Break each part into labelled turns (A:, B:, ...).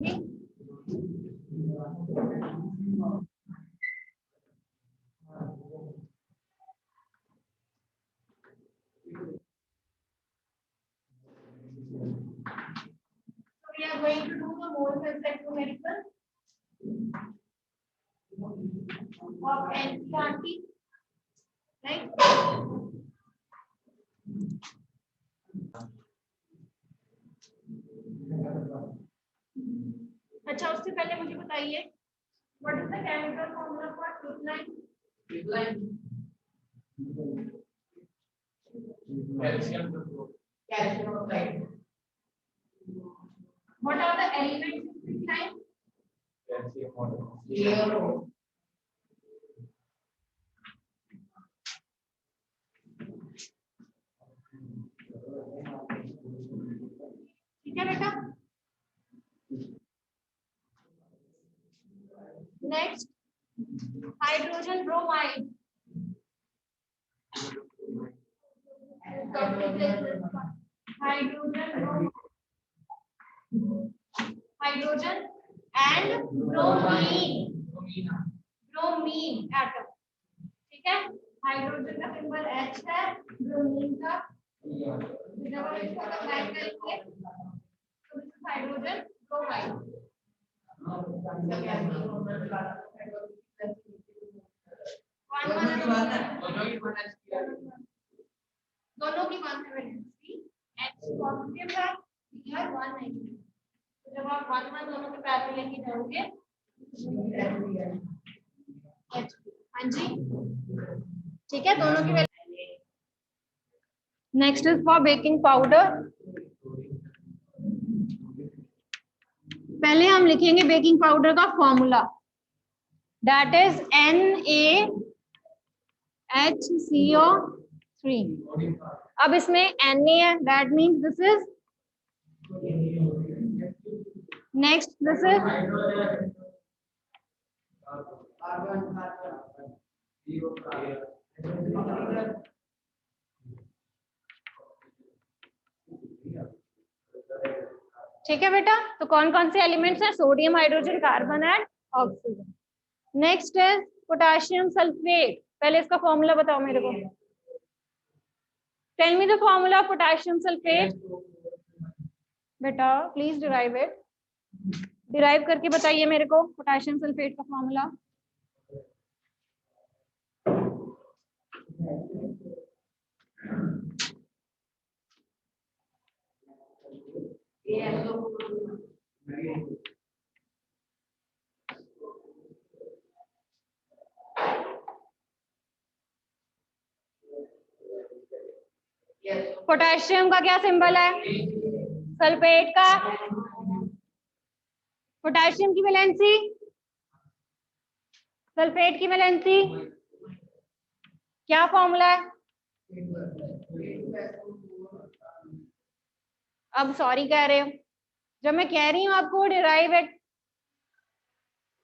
A: We are going to do the moles and numerical of NCERT, right? अच्छा, उससे पहले मुझे बताइए what is the chemical formula for quicklime? Calcium oxide. What are the elements in quicklime? Calcium. ठीक है बेटा. Next hydrogen bromide. Hydrogen and bromine atom. ठीक है. हाइड्रोजन का सिंबल H है, ब्रोमीन का जब हम इसको कंबाइन करेंगे तो दिस इज हाइड्रोजन ब्रोमाइड. दोनों की 1 है वैलेंसी. H पॉजिटिव है, Cr 1 नेगेटिव. तो जब आप 1 1 दोनों के पैरेलल लेके जाओगे. हाँ जी, ठीक है. दोनों की value. Next is for baking powder. पहले हम लिखेंगे बेकिंग पाउडर का फॉर्मूला, दैट इज NaHCO3. अब इसमें Na है, that means this is. Next this is ठीक है बेटा. तो कौन कौन से एलिमेंट्स हैं? Sodium, hydrogen, carbon and oxygen. Next है पोटेशियम सल्फेट. पहले इसका फॉर्मूला बताओ मेरे को. Tell me the formula of potassium sulphate. बेटा प्लीज डिराइव इट. डिराइव करके बताइए मेरे को पोटेशियम सल्फेट का फॉर्मूला. पोटेशियम का क्या सिंबल है? सल्फेट का. पोटेशियम की वैलेंसी, सल्फेट की वैलेंसी, क्या फॉर्मूला है? अब सॉरी कह रहे हो. जब मैं कह रही हूँ आपको डिराइव इट,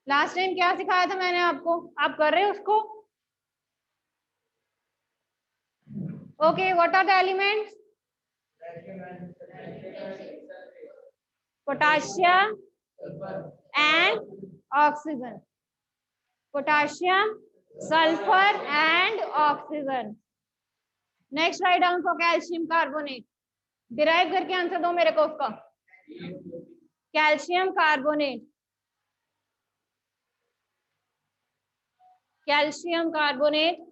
A: लास्ट टाइम क्या सिखाया था मैंने आपको? आप कर रहे हो उसको? Okay, what are the elements? Potassium and oxygen. Potassium, sulphur and oxygen. Next write down for calcium carbonate. Derive करके आंसर दो मेरे को उसका. Calcium carbonate. Calcium carbonate.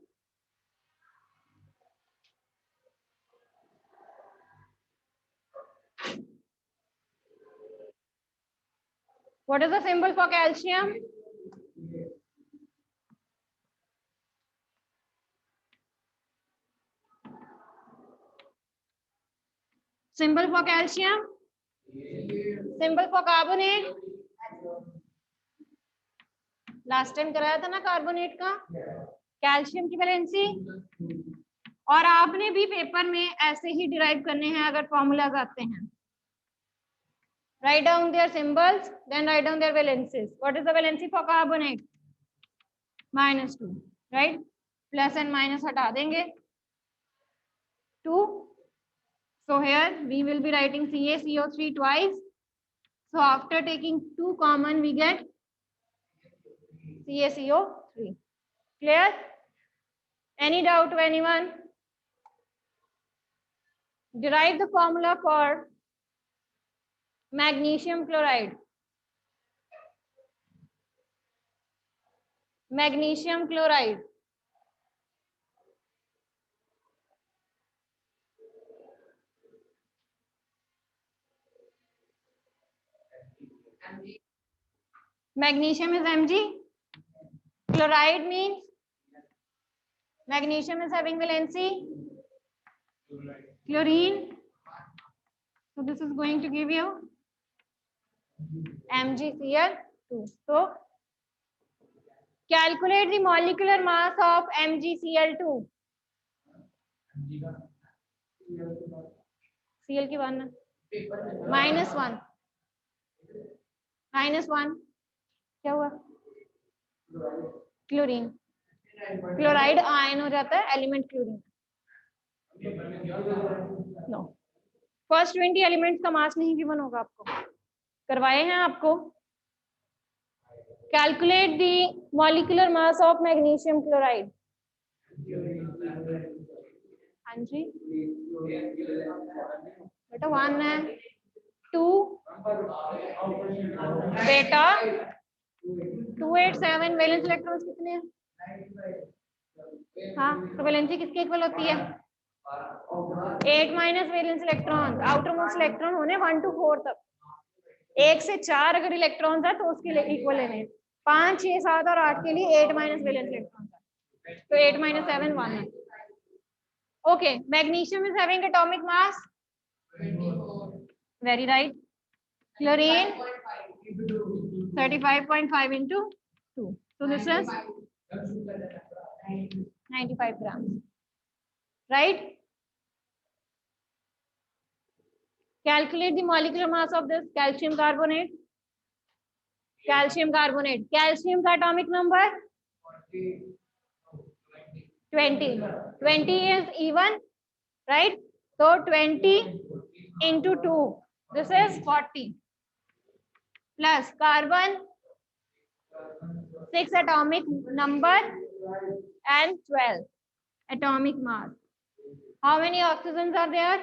A: What is the symbol for calcium? Symbol for calcium? Symbol for carbonate? Last time कराया था ना carbonate का. Calcium की वैलेंसी. और आपने भी पेपर में ऐसे ही डिराइव करने हैं अगर फॉर्मूलाज आते हैं. Write down their symbols, then write down their valencies. What is the valency for carbonate? -2, right? Plus and minus हटा देंगे. 2. So here we will be writing CaCO3 twice. So after taking 2 common, we get CaCO3. Clear? Any doubt to anyone? Derive the formula for magnesium chloride. Magnesium chloride. Magnesium is Mg. Chloride means magnesium is having valency chlorine. So this is going to give you MgCl2. So calculate the molecular mass of MgCl2. Cl की 1 -1 -1 क्या हुआ? Chlorine. Chloride ion हो जाता है element chlorine. No, first 20 elements का mass नहीं given होगा आपको. करवाए हैं आपको. Calculate the molecular mass of magnesium chloride. हाँ जी बेटा 1 है 2 बेटा 287 वैलेंस इलेक्ट्रॉन्स कितने हैं? हाँ, तो वैलेंसी किसके इक्वल होती है? 8 minus valence electron. Outer most electron होने 1 to 4 तक. 1 से 4 अगर इलेक्ट्रॉन्स है तो उसके लिए इक्वल लेने. 5, 6, 7 और 8 के लिए 8 माइनस वैलेंस इलेक्ट्रॉन्स है. तो 8 minus 7 1 है. Okay, magnesium is having atomic mass. Very right. Chlorine 35.5 into 2. So this is 95 grams. Right? Calculate the molecular mass of this calcium carbonate. Calcium carbonate. Calcium का atomic number 20. 20 is even, right? So 20 into 2. This is 40. Plus carbon 6 atomic number and 12 atomic mass. How many oxygens are there?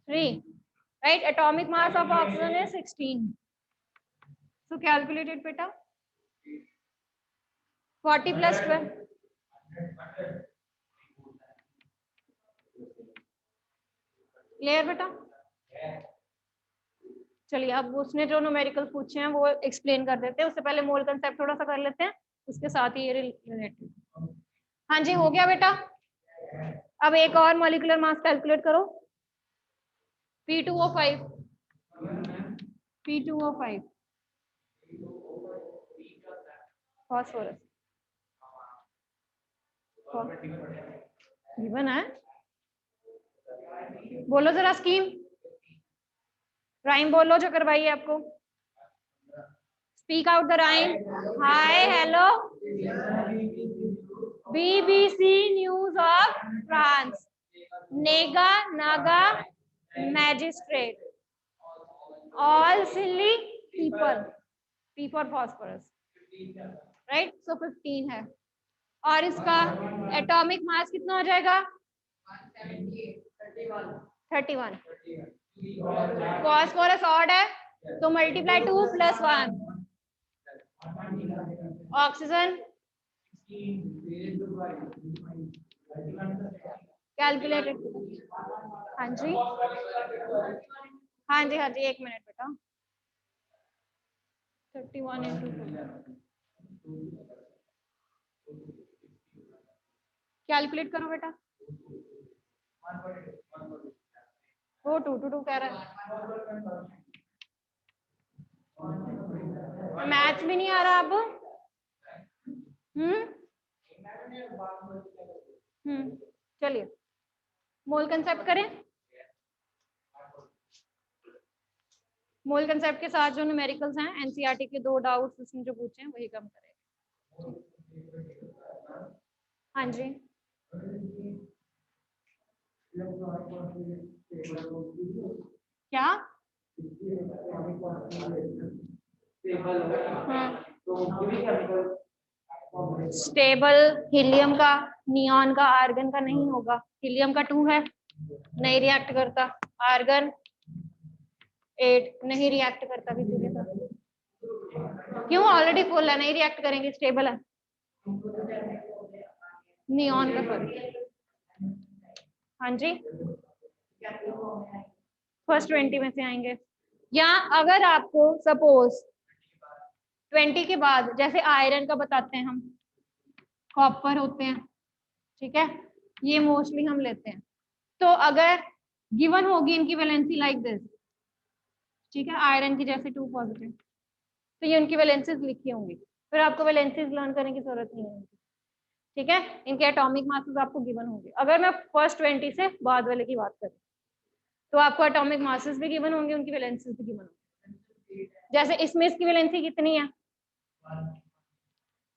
A: 3. Right? Atomic mass of oxygen is 16. So calculate it, beta. 40 plus 12. Clear बेटा? चलिए अब उसने जो numerical पूछे हैं वो explain कर देते हैं. उससे पहले मोल कंसेप्ट थोड़ा सा कर लेते हैं, उसके साथ ही ये रिलेटेड. हाँ जी, हो गया बेटा. अब एक और मॉलिक्यूलर मास कैलकुलेट करो. P2O5. P2O5 फॉस्फोरस गिवन है. बोलो जरा स्कीम. राइम बोलो जो करवाइए आपको. Speak out the rhyme. Hi hello. BBC news of France. नेगा नागा magistrate. All silly people. P for phosphorus. Right. So 15 है. और इसका एटॉमिक मास कितना हो जाएगा? 31. फॉस्फोरस ऑड है तो मल्टीप्लाई 2 प्लस 1. Oxygen calculated. हाँ जी हाँ जी हाँ जी, 1 मिनट बेटा. 31 into 2 कैलकुलेट करो बेटा. वो 2 to 2 कह रहा है. मैथ्स भी नहीं आ रहा अब. चलिए मोल कंसेप्ट करें. मोल कंसेप्ट के साथ जो न्यूमेरिकल्स हैं एनसीईआरटी के 2 डाउट्स उसमें जो पूछे हैं वही कम करेंगे. हाँ जी क्या स्टेबल हीलियम का, नियॉन का, आर्गन का नहीं होगा। हीलियम का 2 है, नहीं रिएक्ट करता। आर्गन 8 नहीं रिएक्ट करता किसी के साथ। क्यों? ऑलरेडी फुल है, नहीं रिएक्ट करेंगे, स्टेबल है। नियॉन का सॉरी, हाँ जी, फर्स्ट 20 में से आएंगे। या अगर आपको सपोज 20 के बाद, जैसे आयरन का बताते हैं हम, कॉपर होते हैं, ठीक है, ये मोस्टली हम लेते हैं। तो अगर गिवन होगी इनकी वैलेंसी लाइक दिस, ठीक है, आयरन की जैसे 2 पॉजिटिव, तो ये उनकी वैलेंसीज लिखी होंगी, फिर आपको वैलेंसीज लर्न करने की जरूरत नहीं होगी, ठीक है। इनके एटॉमिक मासेस आपको गिवन होंगे। अगर मैं फर्स्ट 20 से बाद वाले की बात करूं, तो आपको एटॉमिक मासेस भी गिवन होंगे, उनकी वैलेंसीज भी गिवन होंगे। जैसे इसमें इसकी वैलेंसी कितनी है?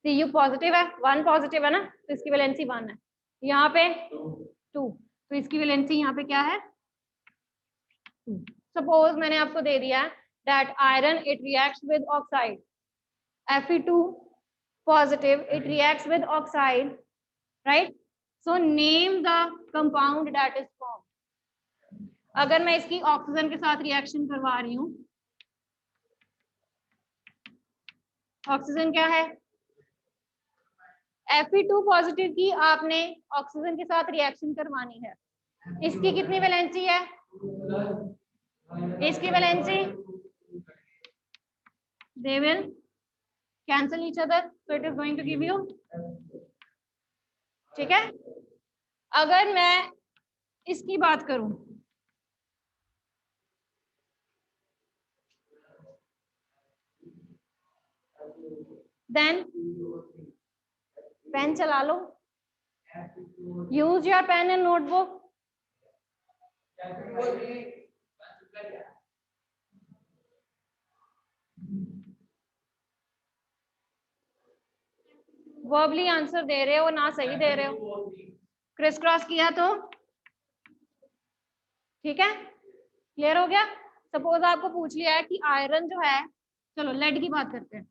A: Cu पॉजिटिव है, 1 पॉजिटिव है ना, तो इसकी वैलेंसी 1 है। यहाँ पे 2, तो इसकी वैलेंसी यहाँ पे क्या है? 2। सपोज मैंने आपको दे दिया that iron it reacts with oxide, Fe2 positive, it reacts with oxide, right? So name the compound that is formed. अगर मैं इसकी ऑक्सीजन के साथ रिएक्शन करवा रही हूँ, ऑक्सीजन क्या है? Fe2 पॉजिटिव की आपने ऑक्सीजन के साथ रिएक्शन करवानी है। इसकी कितनी वैलेंसी है? इसकी valency, they will cancel each other, so it is going to give you, ठीक है। अगर मैं इसकी बात करूं, देन पेन चला लो, use your pen and notebook. Verbally answer दे रहे हो ना, सही दे रहे हो, क्रिस क्रॉस किया तो ठीक है, क्लियर हो गया। सपोज आपको पूछ लिया है कि आयरन जो है, चलो लेड की बात करते हैं,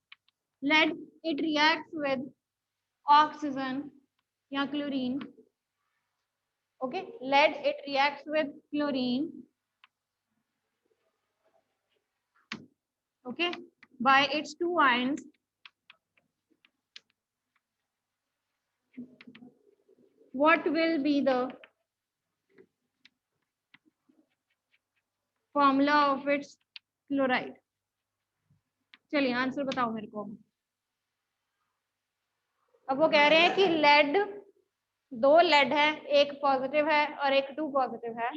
A: lead it reacts with oxygen या chlorine, okay, lead it reacts with chlorine, okay, by its 2 ions, what will be the formula of its chloride? चलिए आंसर बताओ मेरे को। अब वो कह रहे हैं कि लेड, 2 लेड है, एक पॉजिटिव है और एक 2 पॉजिटिव है,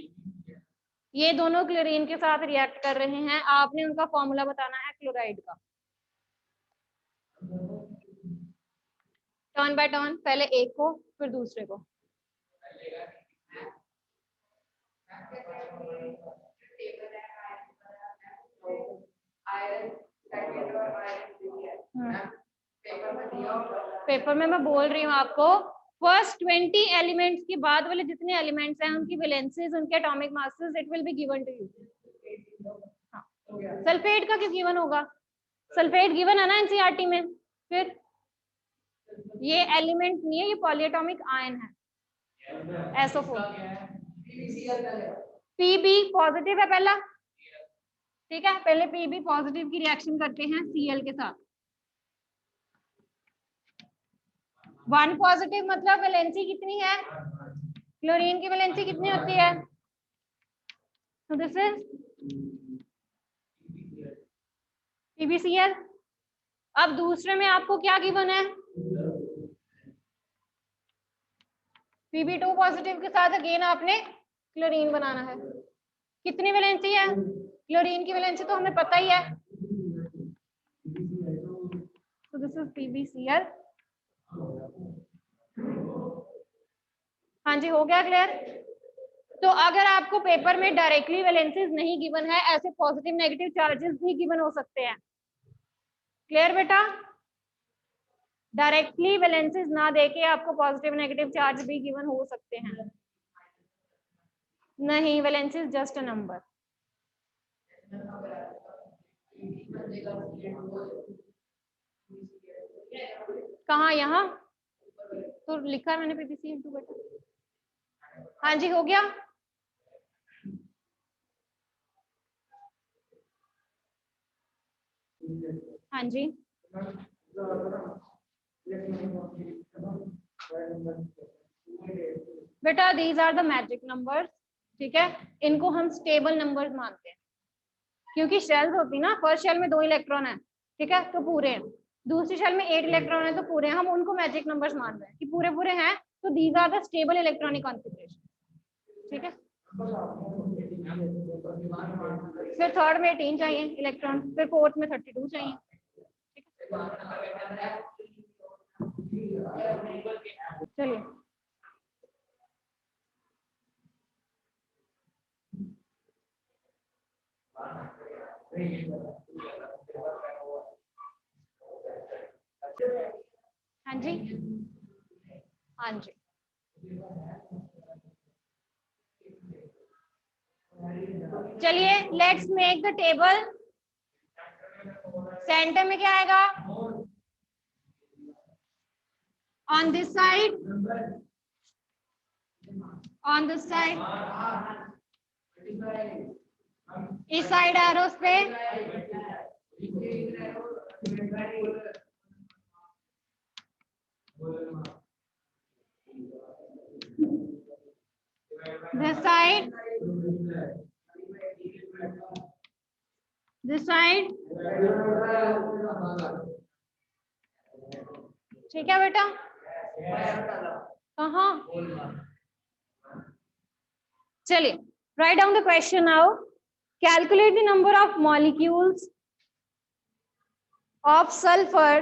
A: ये दोनों क्लोरीन के साथ रिएक्ट कर रहे हैं, आपने उनका फॉर्मूला बताना है क्लोराइड का। टर्न बाय टर्न, पहले एक को फिर दूसरे को। पेपर में मैं बोल रही हूँ आपको, फर्स्ट 20 एलिमेंट्स के बाद वाले जितने एलिमेंट्स हैं उनकी वैलेंसीज, उनके atomic masses, it will be given to you. Sulphate का क्यों गिवन होगा? सल्फेट गिवन है ना एनसीईआरटी में। फिर ये एलिमेंट नहीं है, ये पॉलीएटॉमिक आयन है, SO4। Pb पॉजिटिव है पहला, ठीक है, पहले Pb पॉजिटिव की रिएक्शन करते हैं Cl के साथ। 1 पॉजिटिव मतलब वैलेंसी कितनी है? क्लोरीन की वैलेंसी कितनी होती है? So this is PbCl। अब दूसरे में आपको क्या गिवन है? Pb2 पॉजिटिव के साथ अगेन आपने क्लोरीन बनाना है। कितनी वैलेंसी है? क्लोरीन की वैलेंसी तो हमें पता ही है, so this is PbCl। हाँ जी, हो गया क्लियर। तो अगर आपको पेपर में डायरेक्टली वैलेंसीज नहीं गिवन है, ऐसे पॉजिटिव नेगेटिव चार्जेस भी गिवन हो सकते हैं। क्लियर बेटा? डायरेक्टली वैलेंसीज ना देके आपको पॉजिटिव नेगेटिव चार्ज भी गिवन हो सकते हैं। नहीं, वैलेंसीज जस्ट अ नंबर। कहाँ? यहाँ तो लिखा है मैंने पीपीसी इंटू बेटा। हाँ जी, हो गया। हाँ जी, बेटा these are the magic numbers, ठीक है। इनको हम स्टेबल नंबर्स मानते हैं, क्योंकि शेल्स होती ना, फर्स्ट शेल में 2 इलेक्ट्रॉन है, ठीक है, तो पूरे हैं। दूसरी शेल में 8 इलेक्ट्रॉन है, तो पूरे हैं। हम उनको मैजिक नंबर्स मान रहे हैं कि पूरे पूरे हैं, तो these are the stable electronic configuration, ठीक है। फिर थर्ड में 18 चाहिए इलेक्ट्रॉन, फिर फोर्थ में 32 चाहिए, चलिए। हाँ जी, हाँ जी, चलिए let's make the table. Centre में क्या आएगा? On this side, on this side, इस साइड एरोस पे this side, this side, ठीक है बेटा। कहाँ? चलिए, write down the question now. Calculate the number of molecules of sulfur.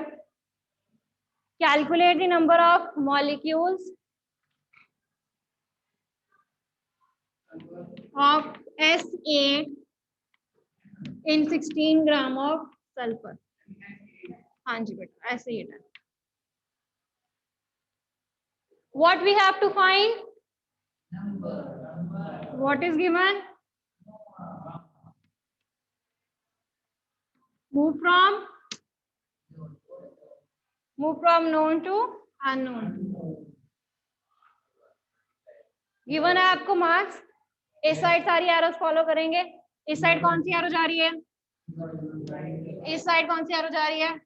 A: Calculate the number of molecules of S8 in 16 gram of sulfur. हाँ जी बेटा, ऐसे ही है। What we have to find? What is given? Move from known to unknown. Given है आपको marks. इस side सारी arrows follow करेंगे। इस साइड कौन सी एरो जा रही है? इस साइड कौन सी एरो जा रही है?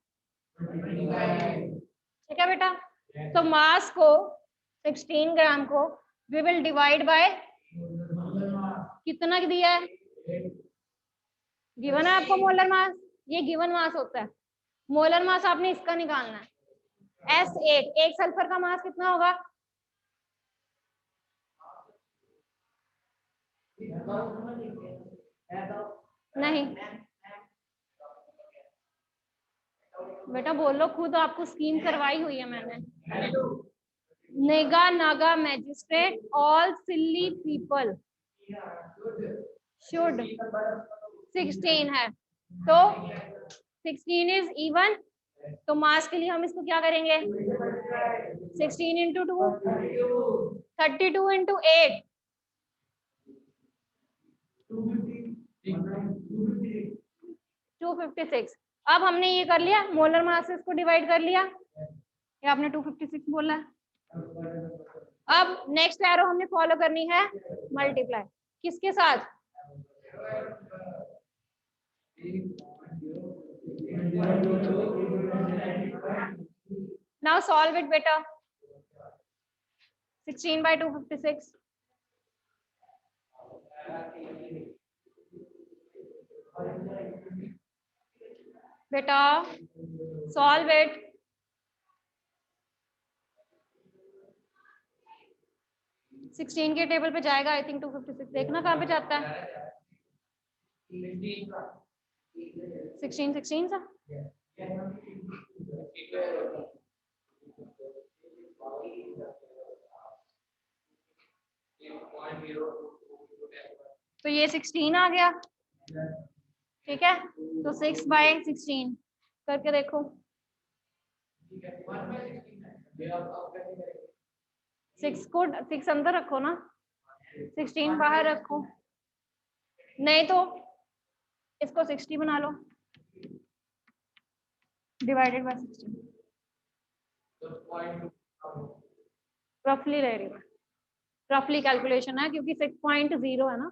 A: ठीक है बेटा। तो मास को 16 ग्राम को वी विल डिवाइड बाय कितना दिया है? गिवन है आपको मोलर मास, ये गिवन मास होता है। मोलर मास आपने इसका निकालना है। S8, एक सल्फर का मास कितना होगा? नहीं बेटा बोलो, खुद आपको स्कीम करवाई हुई है मैंने। नेगा नागा magistrate all silly people should 16 है, तो 16 इज इवन। तो मास के लिए हम इसको क्या करेंगे? 16 इंटू 2, 32 इंटू 8, 256। अब हमने ये कर लिया, मोलर मास से इसको डिवाइड कर लिया, ये आपने 256 बोला है। अब नेक्स्ट एरो हमने फॉलो करनी है मल्टीप्लाई, किसके साथ? नाउ सॉल्व इट बेटा। 16 by 256, बेटा सॉल्व इट। सिक्सटीन के टेबल पे जाएगा आई थिंक 256, देखना कहाँ पे जाता है। 16 सा तो ये 16 आ गया, ठीक है। तो 6 by 16 करके देखो। 6 को 6 अंदर रखो ना, 16 बाहर रखो, नहीं तो इसको 60 बना लो। डिवाइडेड बाय 16 रफली ले रही हूँ, रफली कैलकुलेशन है क्योंकि 6.0 है ना।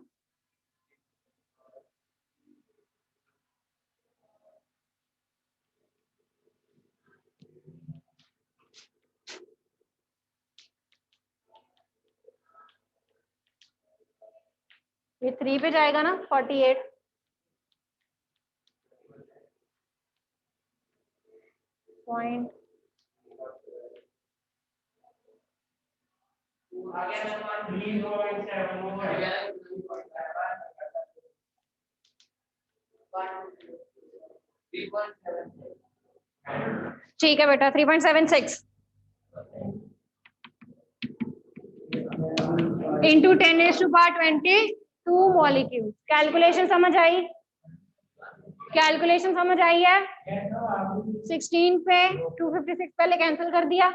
A: ये 3 पे जाएगा ना 48 पॉइंट ठीक है बेटा 3.76 इंटू 10⁻22 मॉलिक्यूल। कैलकुलेशन समझ आई? कैलकुलेशन समझ आई है? 16 पे 256 पहले कैंसिल कर दिया,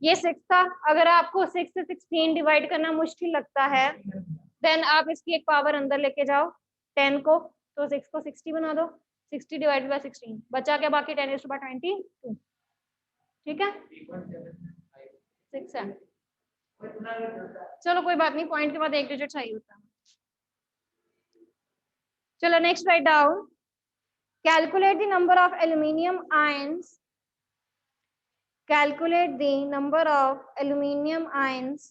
A: ये 6 था। अगर आपको 6 से 16 डिवाइड करना मुश्किल लगता है देन आप इसकी एक पावर अंदर लेके जाओ 10 को, तो 6 को 60 बना दो, 60 डिवाइडेड बाय 16 बचा के बाकी 10⁻22। ठीक है 6 है, चलो कोई बात नहीं, पॉइंट के बाद एक डिजिट सही होता है। चलो next write down, calculate the number of aluminium ions, calculate the number of aluminum ions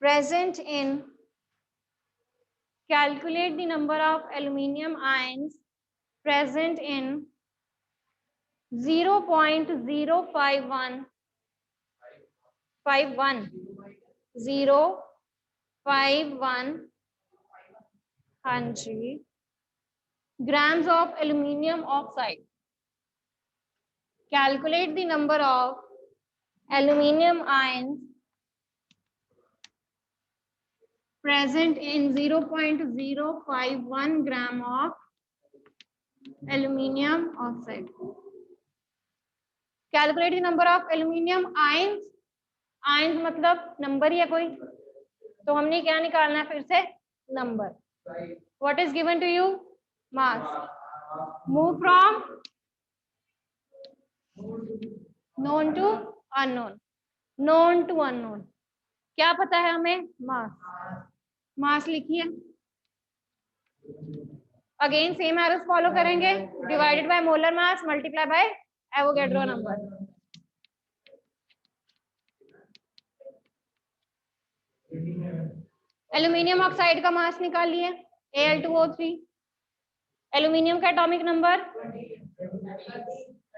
A: present in, calculate the number of aluminum ions present in 0.051 हाँ जी grams of aluminum oxide. Calculate the number of aluminum ions present in 0.051 gram of aluminum oxide. Calculate the number of aluminum ions. Ions मतलब number ही है कोई, तो हमने क्या निकालना है फिर से? Number. What is given to you? Mass. Move from known to unknown. Known to unknown. क्या पता है हमें? मास. मास लिखिए. अगेन सेम एरोस फॉलो करेंगे, divided by molar mass multiply by Avogadro number. Aluminium oxide का मास निकाल लिए Al2O3. एल्यूमिनियम का atomic number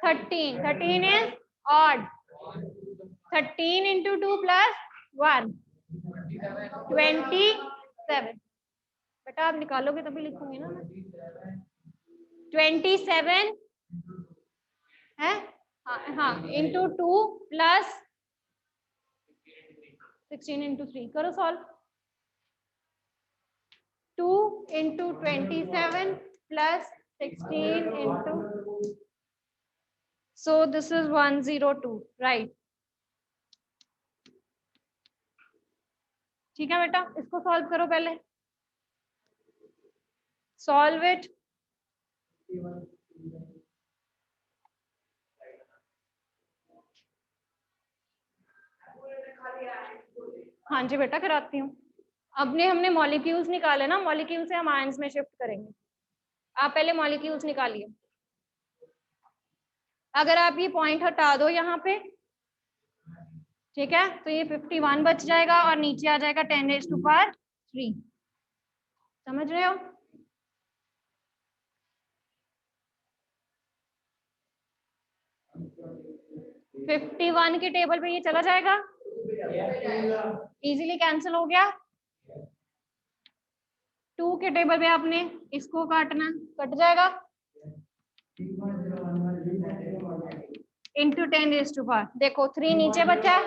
A: 13. 13 is odd. 13 into 2 plus 1 27. बेटा आप निकालोगे तभी लिखूंगी ना. 27 है हाँ into 2 plus 16 into 3. करो solve. 2 into 27 plus 16 into, so this is 102, right? ठीक है बेटा, इसको सॉल्व करो पहले. Solve it. हाँ जी बेटा कराती हूँ. हमने मॉलिक्यूल्स निकाले ना, मॉलिक्यूल से हम आयंस में शिफ्ट करेंगे. आप पहले मॉलिक्यूल्स निकालिए. अगर आप ये पॉइंट हटा दो यहाँ पे, ठीक है, तो ये 51 बच जाएगा और नीचे आ जाएगा 10⁻3. समझ रहे हो? फिफ्टी 51 के टेबल पे ये चला जाएगा, इजीली कैंसिल हो गया. 2 के टेबल पे आपने इसको काटना, कट जाएगा. इंटू 10⁻4. देखो 3 नीचे बचा,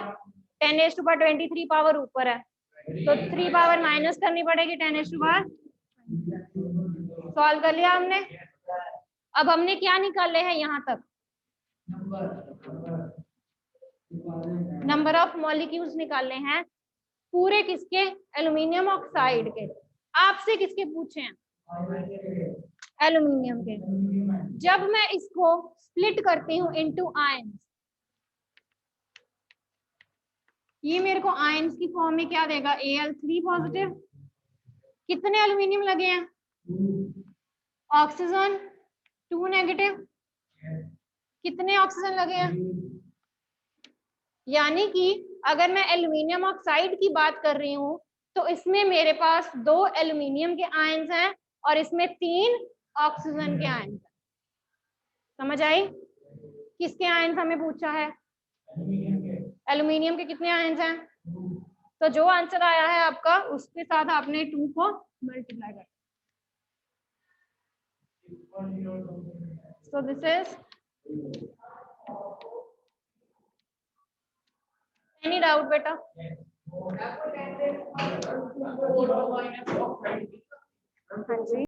A: 10⁻23 पावर ऊपर है, तो 3 पावर माइनस करनी पड़ेगी 10⁻4. सॉल्व कर लिया हमने. अब हमने क्या निकाले हैं यहाँ तक? नंबर ऑफ मॉलिक्यूल्स निकालने हैं. पूरे किसके? एल्यूमिनियम ऑक्साइड के. आपसे किसके पूछे हैं? एल्यूमिनियम के। जब मैं इसको स्प्लिट करती हूँ इनटू आयंस, ये मेरे को आयंस की फॉर्म में क्या देगा, Al3 पॉजिटिव। कितने एल्यूमिनियम लगे हैं, ऑक्सीजन 2 नेगेटिव। कितने ऑक्सीजन लगे हैं, यानी कि अगर मैं एल्यूमिनियम ऑक्साइड की बात कर रही हूँ तो इसमें मेरे पास 2 एल्यूमिनियम के आयंस हैं और इसमें 3 ऑक्सीजन के आयंस हैं। समझ आई? किसके आयंस हमें पूछा है, एल्यूमिनियम के कितने आयंस हैं? तो जो आंसर आया है आपका उसके साथ आपने 2 को मल्टीप्लाई कर। So this is, any doubt बेटा? हाँ जी।